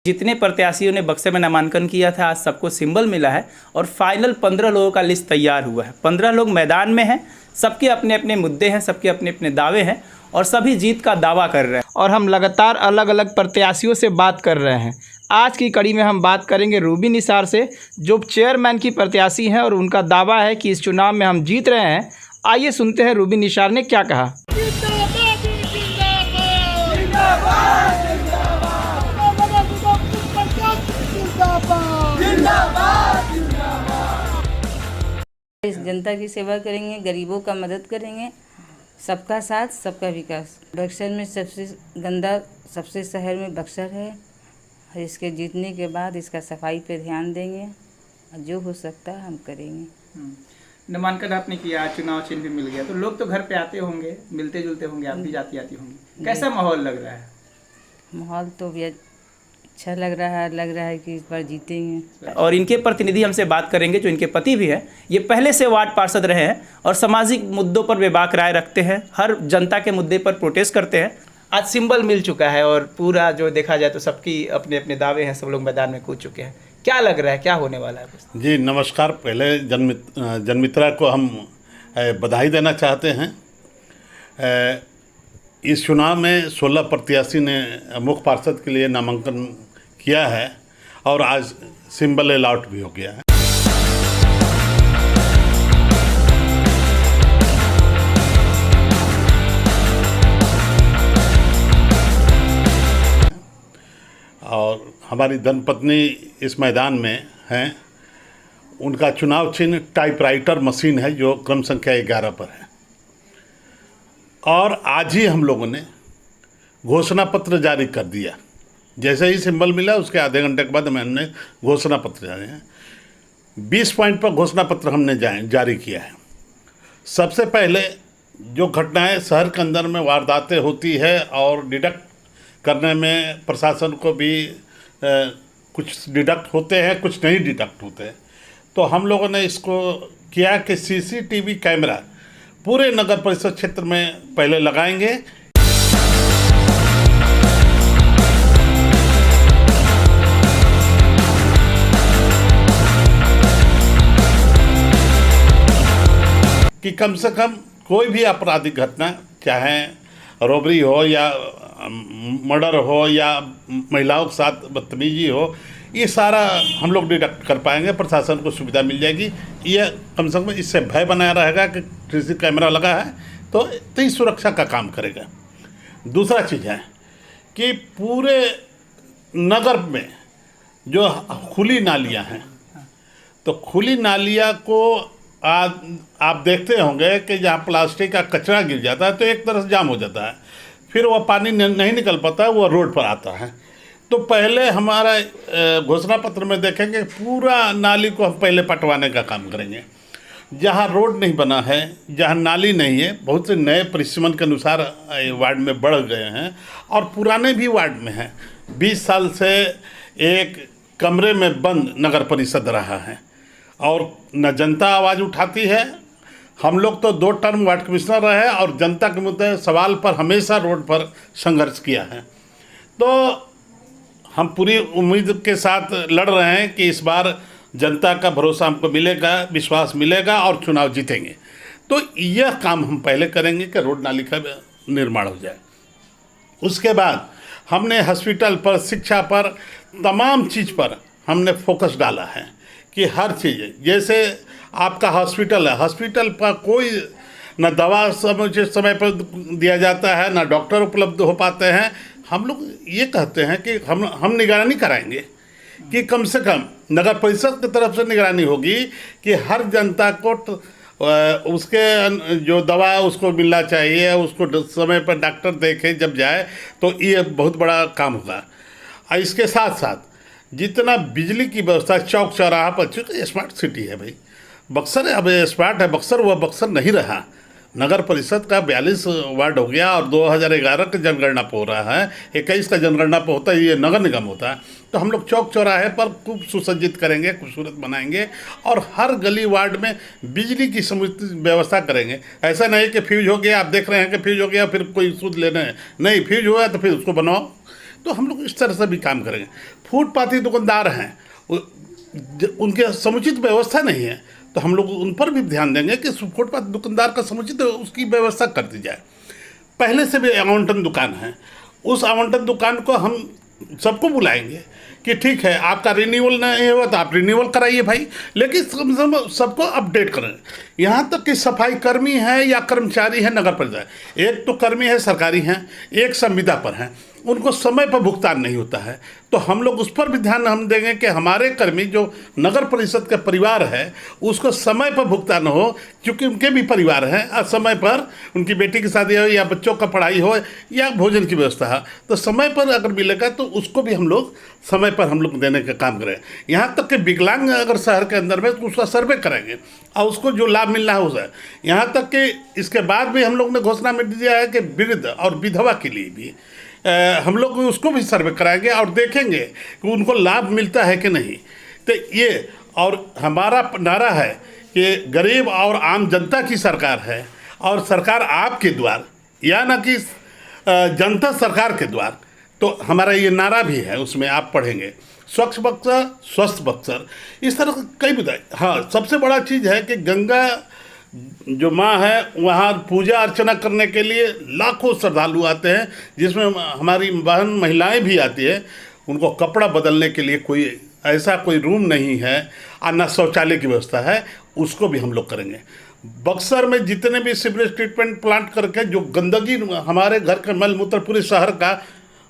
जितने प्रत्याशियों ने बक्से में नामांकन किया था आज सबको सिंबल मिला है और फाइनल 15 लोगों का लिस्ट तैयार हुआ है। 15 लोग मैदान में हैं, सबके अपने अपने मुद्दे हैं, सबके अपने अपने दावे हैं और सभी जीत का दावा कर रहे हैं और हम लगातार अलग अलग प्रत्याशियों से बात कर रहे हैं। आज की कड़ी में हम बात करेंगे रूबी निसार से, जो चेयरमैन की प्रत्याशी हैं और उनका दावा है कि इस चुनाव में हम जीत रहे हैं। आइए सुनते हैं रूबी निसार ने क्या कहा। इस जनता की सेवा करेंगे, गरीबों का मदद करेंगे, सबका साथ सबका विकास। बक्सर में सबसे गंदा सबसे शहर में बक्सर है। इसके जीतने के बाद इसका सफाई पे ध्यान देंगे और जो हो सकता है हम करेंगे। नामांकन आपने किया, चुनाव चिन्ह भी मिल गया, तो लोग तो घर पे आते होंगे, मिलते जुलते होंगे, आप भी जाती होंगी। कैसा माहौल लग रहा है? माहौल तो भी अच्छा लग रहा है कि इस बार जीतेंगे। और इनके प्रतिनिधि हमसे बात करेंगे जो इनके पति भी हैं। ये पहले से वार्ड पार्षद रहे हैं और सामाजिक मुद्दों पर बेबाक राय रखते हैं, हर जनता के मुद्दे पर प्रोटेस्ट करते हैं। आज सिंबल मिल चुका है और पूरा जो देखा जाए तो सबकी अपने अपने दावे हैं, सब लोग मैदान में कूद चुके हैं। क्या लग रहा है, क्या होने वाला है? जी नमस्कार। पहले जनमित्रा को हम बधाई देना चाहते हैं। इस चुनाव में 16 प्रत्याशी ने मुख्य पार्षद के लिए नामांकन किया है और आज सिंबल अलॉट भी हो गया है। और हमारी धर्मपत्नी इस मैदान में हैं। उनका चुनाव चिन्ह टाइपराइटर मशीन है जो क्रम संख्या 11 पर है। और आज ही हम लोगों ने घोषणा पत्र जारी कर दिया। जैसे ही सिंबल मिला उसके आधे घंटे के बाद हमने घोषणा पत्र जारी है। 20 पॉइंट पर घोषणा पत्र हमने जारी किया है। सबसे पहले जो घटनाएं शहर के अंदर में वारदातें होती है और डिडक्ट करने में प्रशासन को भी कुछ डिडक्ट होते हैं, कुछ नहीं डिडक्ट होते हैं। तो हम लोगों ने इसको किया कि सीसीटीवी कैमरा पूरे नगर परिषद क्षेत्र में पहले लगाएंगे। कि कम से कम कोई भी आपराधिक घटना, चाहे रॉबरी हो या मर्डर हो या महिलाओं के साथ बदतमीजी हो, ये सारा हम लोग डिडक्ट कर पाएंगे। प्रशासन को सुविधा मिल जाएगी। ये कम से कम इससे भय बनाया रहेगा कि सीसी कैमरा लगा है तो ये सुरक्षा का काम करेगा। दूसरा चीज़ है कि पूरे नगर में जो खुली नालियां हैं, तो खुली नालियां को आप देखते होंगे कि जहाँ प्लास्टिक का कचरा गिर जाता है तो एक तरह से जाम हो जाता है, फिर वह पानी नहीं निकल पाता है, वो रोड पर आता है। तो पहले हमारा घोषणा पत्र में देखेंगे पूरा नाली को हम पहले पटवाने का काम करेंगे। जहाँ रोड नहीं बना है, जहाँ नाली नहीं है, बहुत से नए परिसीमन के अनुसार वार्ड में बढ़ गए हैं और पुराने भी वार्ड में हैं। 20 साल से एक कमरे में बंद नगर परिषद रहा है और न जनता आवाज़ उठाती है। हम लोग तो 2 टर्म वार्ड कमिश्नर रहे और जनता के मुद्दे सवाल पर हमेशा रोड पर संघर्ष किया है। तो हम पूरी उम्मीद के साथ लड़ रहे हैं कि इस बार जनता का भरोसा हमको मिलेगा, विश्वास मिलेगा और चुनाव जीतेंगे। तो यह काम हम पहले करेंगे कि रोड नाली का निर्माण हो जाए। उसके बाद हमने हॉस्पिटल पर, शिक्षा पर, तमाम चीज़ पर हमने फोकस डाला है कि हर चीज़, जैसे आपका हॉस्पिटल है, हॉस्पिटल पर कोई न दवा समय पर दिया जाता है, ना डॉक्टर उपलब्ध हो पाते हैं। हम लोग ये कहते हैं कि हम निगरानी कराएंगे कि कम से कम नगर परिषद की तरफ से निगरानी होगी कि हर जनता को उसके जो दवा उसको मिलना चाहिए, उसको समय पर डॉक्टर देखे जब जाए, तो ये बहुत बड़ा काम होगा। इसके साथ साथ जितना बिजली की व्यवस्था चौक चौराहा पर, चूँकि स्मार्ट सिटी है भाई, बक्सर अब स्मार्ट है, बक्सर वह बक्सर नहीं रहा। नगर परिषद का 42 वार्ड हो गया और 2011 का जनगणना पे हो रहा है, 21 का जनगणना पे होता है, ये नगर निगम होता है। तो हम लोग चौक चौराहे पर खूब सुसज्जित करेंगे, खूबसूरत बनाएंगे और हर गली वार्ड में बिजली की समुचित व्यवस्था करेंगे। ऐसा नहीं कि फ्यूज हो गया, आप देख रहे हैं कि फ्यूज हो गया फिर कोई सूद लेना है, नहीं, फ्यूज हुआ तो फिर उसको बनाओ। तो हम लोग इस तरह से भी काम करेंगे। फुटपाथी दुकानदार हैं, उनके समुचित व्यवस्था नहीं है, तो हम लोग उन पर भी ध्यान देंगे कि फुटपाथ दुकानदार का समुचित उसकी व्यवस्था कर दी जाए। पहले से भी आवंटन दुकान है, उस आवंटन दुकान को हम सबको बुलाएंगे कि ठीक है, आपका रिन्यूअल नहीं हुआ तो आप रिन्यूअल कराइए भाई, लेकिन सबको अपडेट करें। यहाँ तक कि सफाई कर्मी है या कर्मचारी है नगर परिषद, एक तो कर्मी है सरकारी हैं, एक संविदा पर हैं, उनको समय पर भुगतान नहीं होता है, तो हम लोग उस पर भी ध्यान हम देंगे कि हमारे कर्मी जो नगर परिषद का परिवार है उसको समय पर भुगतान हो, क्योंकि उनके भी परिवार हैं और समय पर उनकी बेटी की शादी हो या बच्चों का पढ़ाई हो या भोजन की व्यवस्था है, तो समय पर अगर मिलेगा तो उसको भी हम लोग समय पर हम लोग देने का काम करें। यहाँ तक कि विकलांग अगर शहर के अंदर में तो उसका सर्वे करेंगे और उसको जो लाभ मिल रहा है उसे। यहाँ तक कि इसके बाद भी हम लोग ने घोषणा में दिया है कि वृद्ध और विधवा के लिए भी हम लोग उसको भी सर्वे कराएंगे और देखेंगे कि उनको लाभ मिलता है कि नहीं। तो ये और हमारा नारा है कि गरीब और आम जनता की सरकार है और सरकार आपके द्वार, या ना कि जनता सरकार के द्वार। तो हमारा ये नारा भी है, उसमें आप पढ़ेंगे स्वच्छ बक्सर स्वस्थ बक्सर, इस तरह कई बताए। हाँ, सबसे बड़ा चीज़ है कि गंगा जो माँ है वहाँ पूजा अर्चना करने के लिए लाखों श्रद्धालु आते हैं, जिसमें हमारी बहन महिलाएं भी आती है। उनको कपड़ा बदलने के लिए कोई ऐसा कोई रूम नहीं है और न शौचालय की व्यवस्था है, उसको भी हम लोग करेंगे। बक्सर में जितने भी सीवरेज ट्रीटमेंट प्लांट करके जो गंदगी हमारे घर का मल मूत्र पूरे शहर का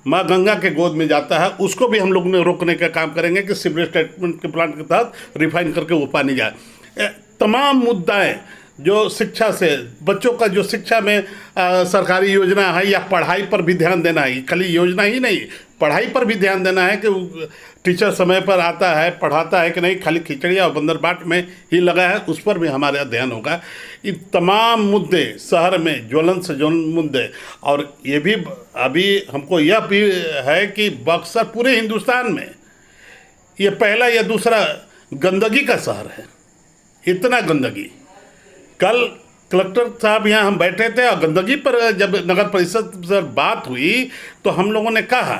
माँ गंगा के गोद में जाता है, उसको भी हम लोग ने रोकने का काम करेंगे कि सीवरेज ट्रीटमेंट के प्लांट के तहत रिफाइन करके वो पानी जाए। तमाम मुद्दाएं जो शिक्षा से बच्चों का जो शिक्षा में सरकारी योजना है या पढ़ाई पर भी ध्यान देना है, खाली योजना ही नहीं, पढ़ाई पर भी ध्यान देना है कि टीचर समय पर आता है, पढ़ाता है कि नहीं, खाली खिचड़िया और बंदर बाट में ही लगा है, उस पर भी हमारा ध्यान होगा। ये तमाम मुद्दे शहर में ज्वलन से ज्वलन मुद्दे, और ये भी अभी हमको यह भी है कि बक्सर पूरे हिंदुस्तान में ये पहला या दूसरा गंदगी का शहर है। इतना गंदगी, कल कलेक्टर साहब यहाँ हम बैठे थे और गंदगी पर जब नगर परिषद से बात हुई तो हम लोगों ने कहा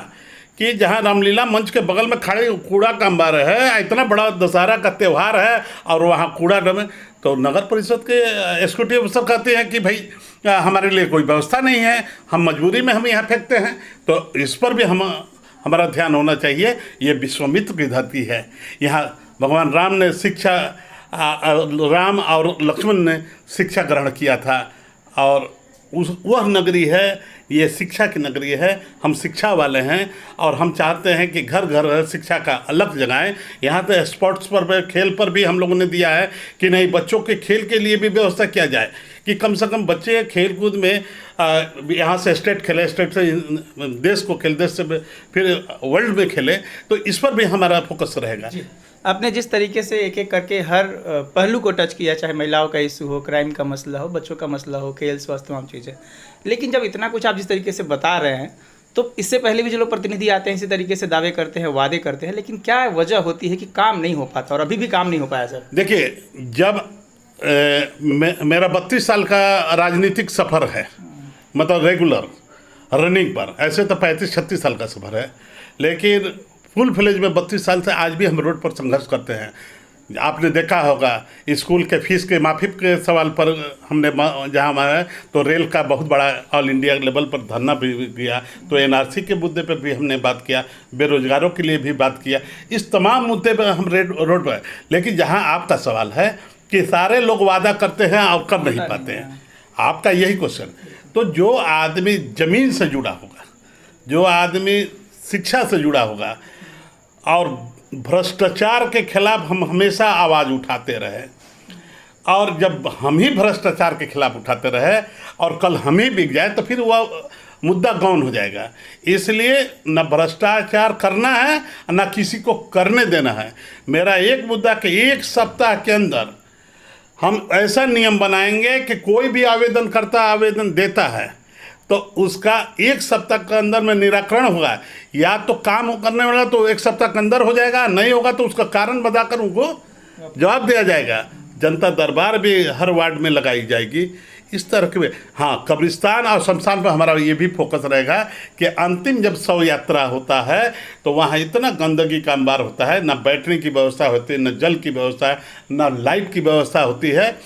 कि जहाँ रामलीला मंच के बगल में खड़े कूड़ा का अंबार है, इतना बड़ा दशहरा का त्यौहार है और वहाँ कूड़ा डमे, तो नगर परिषद के एग्जीक्यूटिव अफसर कहते हैं कि भाई हमारे लिए कोई व्यवस्था नहीं है, हम मजबूरी में हम यहाँ फेंकते हैं। तो इस पर भी हमारा ध्यान होना चाहिए। ये विश्वामित्र की धरती है, यहाँ भगवान राम ने शिक्षा राम और लक्ष्मण ने शिक्षा ग्रहण किया था और वह नगरी है, ये शिक्षा की नगरी है। हम शिक्षा वाले हैं और हम चाहते हैं कि घर घर शिक्षा का अलग जगह। यहाँ तो स्पोर्ट्स पर खेल पर भी हम लोगों ने दिया है कि नहीं, बच्चों के खेल के लिए भी व्यवस्था किया जाए कि कम से कम बच्चे खेल कूद में यहाँ से स्टेट खेले, स्टेट से देश को खेले, देश से फिर वर्ल्ड में खेले, तो इस पर भी हमारा फोकस रहेगा। आपने जिस तरीके से एक एक करके हर पहलू को टच किया, चाहे महिलाओं का इशू हो, क्राइम का मसला हो, बच्चों का मसला हो, खेल स्वास्थ्य तमाम चीज़ें, लेकिन जब इतना कुछ आप जिस तरीके से बता रहे हैं तो इससे पहले भी जो लोग प्रतिनिधि आते हैं इसी तरीके से दावे करते हैं, वादे करते हैं, लेकिन क्या वजह होती है कि काम नहीं हो पाता और अभी भी काम नहीं हो पाया सर? देखिए, जब मेरा 32 साल का राजनीतिक सफ़र है, मतलब रेगुलर रनिंग पर, ऐसे तो 35-36 साल का सफ़र है, लेकिन फुल फ्लेज में 32 साल से आज भी हम रोड पर संघर्ष करते हैं। आपने देखा होगा स्कूल के फीस के माफ़ी के सवाल पर हमने जहाँ मारा तो रेल का बहुत बड़ा ऑल इंडिया लेवल पर धरना भी किया, तो एनआरसी के मुद्दे पर भी हमने बात किया, बेरोजगारों के लिए भी बात किया, इस तमाम मुद्दे पर हम रोड पर। लेकिन जहाँ आपका सवाल है कि सारे लोग वादा करते हैं और कर नहीं पाते हैं, आपका यही क्वेश्चन। तो जो आदमी ज़मीन से जुड़ा होगा, जो आदमी शिक्षा से जुड़ा होगा और भ्रष्टाचार के खिलाफ हम हमेशा आवाज़ उठाते रहे, और जब हम ही भ्रष्टाचार के खिलाफ उठाते रहे और कल हम ही बिक जाए तो फिर वह मुद्दा गौन हो जाएगा। इसलिए न भ्रष्टाचार करना है न किसी को करने देना है। मेरा एक मुद्दा कि 1 सप्ताह के अंदर हम ऐसा नियम बनाएंगे कि कोई भी आवेदन देता है तो उसका 1 सप्ताह के अंदर में निराकरण होगा। या तो काम करने वाला तो 1 सप्ताह के अंदर हो जाएगा, नहीं होगा तो उसका कारण बताकर उनको जवाब दिया जाएगा। जनता दरबार भी हर वार्ड में लगाई जाएगी। इस तरह के। हाँ, कब्रिस्तान और शमशान पर हमारा ये भी फोकस रहेगा कि अंतिम जब शव यात्रा होता है तो वहाँ इतना गंदगी का अंबार होता है, ना बैठने की व्यवस्था होती है, न जल की व्यवस्था है, ना लाइट की व्यवस्था होती है।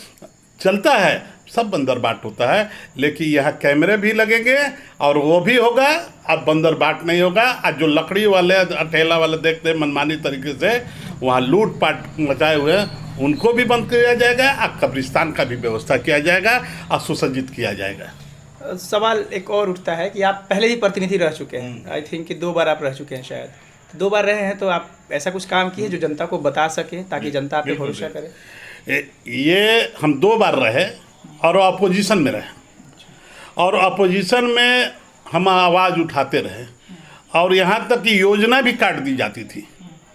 चलता है, सब बंदर बाट होता है, लेकिन यहाँ कैमरे भी लगेंगे और वो भी होगा। अब बंदर बाट नहीं होगा। आज जो लकड़ी वाले ठेला वाले देखते हैं मनमानी तरीके से वहाँ लूट पाट मचाए हुए हैं, उनको भी बंद किया जाएगा और कब्रिस्तान का भी व्यवस्था किया जाएगा और सुसज्जित किया जाएगा। सवाल एक और उठता है कि आप पहले ही प्रतिनिधि रह चुके हैं, आई थिंक कि 2 बार आप रह चुके हैं, शायद 2 बार रहे हैं, तो आप ऐसा कुछ काम किए जो जनता को बता सके ताकि जनता आप पे भरोसा करे? ये हम 2 बार रहे और अपोजिशन में रहे, और अपोजिशन में हम आवाज़ उठाते रहे, और यहाँ तक कि योजना भी काट दी जाती थी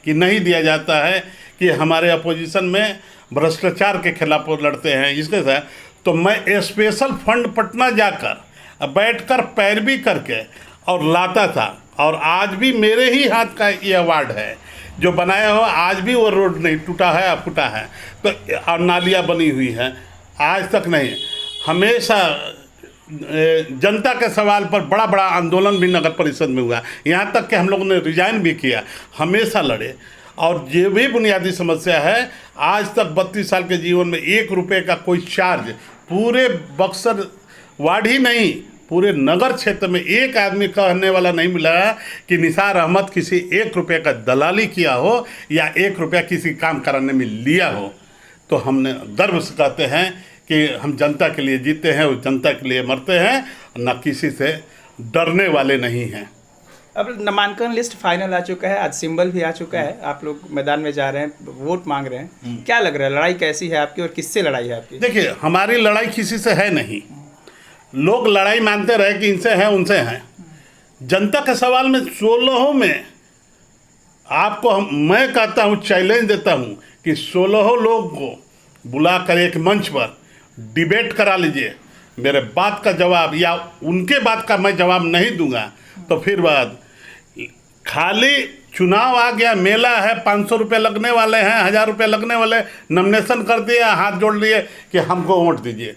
कि नहीं दिया जाता है कि हमारे अपोजिशन में भ्रष्टाचार के खिलाफ लड़ते हैं इसके साथ। तो मैं स्पेशल फंड पटना जाकर बैठकर पैरवी करके और लाता था, और आज भी मेरे ही हाथ का ये अवार्ड है जो बनाया हो। आज भी वो रोड नहीं टूटा है, फूटा है, तो और नालियाँ बनी हुई हैं, आज तक नहीं। हमेशा जनता के सवाल पर बड़ा बड़ा आंदोलन भी नगर परिषद में हुआ, यहाँ तक कि हम लोगों ने रिजाइन भी किया, हमेशा लड़े। और ये भी बुनियादी समस्या है, आज तक 32 साल के जीवन में 1 रुपये का कोई चार्ज पूरे बक्सर वार्ड ही नहीं, पूरे नगर क्षेत्र में एक आदमी कहने वाला नहीं मिला कि निसार अहमद किसी 1 रुपये का दलाली किया हो या 1 रुपया किसी काम कराने में लिया हो। तो हमने गर्व से कहते हैं कि हम जनता के लिए जीते हैं और जनता के लिए मरते हैं, न किसी से डरने वाले नहीं हैं। अब नामांकन लिस्ट फाइनल आ चुका है, आज सिंबल भी आ चुका है, आप लोग मैदान में जा रहे हैं, वोट मांग रहे हैं, क्या लग रहा है, लड़ाई कैसी है आपकी और किससे लड़ाई है आपकी? देखिए, हमारी लड़ाई किसी से है नहीं। लोग लड़ाई मानते रहे कि इनसे है उनसे हैं। जनता के सवाल में 16 में आपको मैं कहता हूँ, चैलेंज देता हूँ कि 16 लोग को बुलाकर एक मंच पर डिबेट करा लीजिए, मेरे बात का जवाब या उनके बात का मैं जवाब नहीं दूंगा तो फिर बात खाली चुनाव आ गया, मेला है, 500 रुपये लगने वाले हैं, 1000 रुपये लगने वाले, नॉमिनेशन कर दिए, हाथ जोड़ लिए कि हमको वोट दीजिए।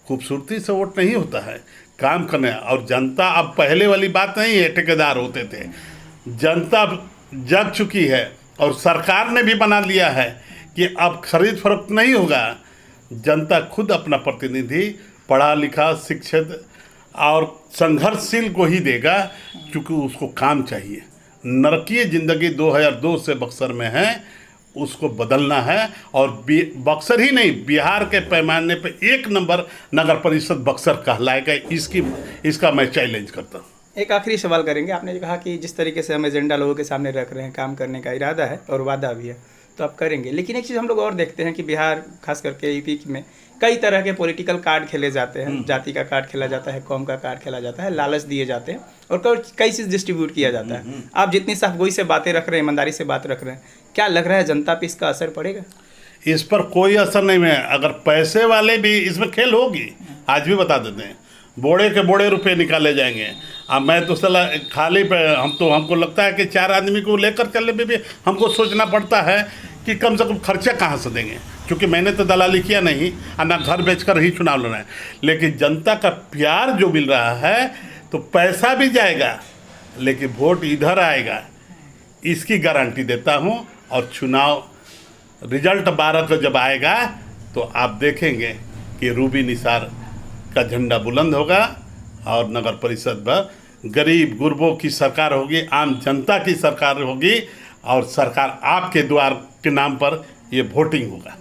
खूबसूरती से वोट नहीं होता है, काम करने। और जनता अब पहले वाली बात नहीं है, ठेकेदार होते थे। जनता जग चुकी है और सरकार ने भी बना लिया है कि अब खरीद फरोख्त नहीं होगा। जनता खुद अपना प्रतिनिधि पढ़ा लिखा शिक्षित और संघर्षशील को ही देगा, क्योंकि उसको काम चाहिए। नरकीय ज़िंदगी 2002 से बक्सर में है, उसको बदलना है। और बक्सर ही नहीं, बिहार के पैमाने पे 1 नंबर नगर परिषद बक्सर कहलाएगा। इसका मैं चैलेंज करता हूँ। एक आखिरी सवाल करेंगे, आपने कहा कि जिस तरीके से हम एजेंडा लोगों के सामने रख रहे हैं, काम करने का इरादा है और वादा भी है, तो आप करेंगे। लेकिन एक चीज़ हम लोग और देखते हैं कि बिहार खास करके यूपी में कई तरह के पॉलिटिकल कार्ड खेले जाते हैं, जाति का कार्ड खेला जाता है, कौम का कार्ड खेला जाता है, लालच दिए जाते हैं और कई चीज़ डिस्ट्रीब्यूट किया जाता है। आप जितनी साफगोई से बातें रख रहे हैं, ईमानदारी से बात रख रहे हैं, क्या लग रहा है जनता पे इसका असर पड़ेगा? इस पर कोई असर नहीं है। अगर पैसे वाले भी इसमें खेल होगी, आज भी बता देते हैं, बोड़े के बोड़े रुपए निकाले जाएंगे। अब मैं तो सला खाली पे हमको लगता है कि 4 आदमी को लेकर चलने में भी हमको सोचना पड़ता है कि कम से कम खर्चा कहाँ से देंगे, क्योंकि मैंने तो दलाली किया नहीं और ना घर बेचकर ही चुनाव लड़ना है। लेकिन जनता का प्यार जो मिल रहा है, तो पैसा भी जाएगा लेकिन वोट इधर आएगा, इसकी गारंटी देता हूँ। और चुनाव रिजल्ट 12 को जब आएगा तो आप देखेंगे कि रूबी निसार का झंडा बुलंद होगा और नगर परिषद पर गरीब गुरबों की सरकार होगी, आम जनता की सरकार होगी, और सरकार आपके द्वार के नाम पर ये वोटिंग होगा।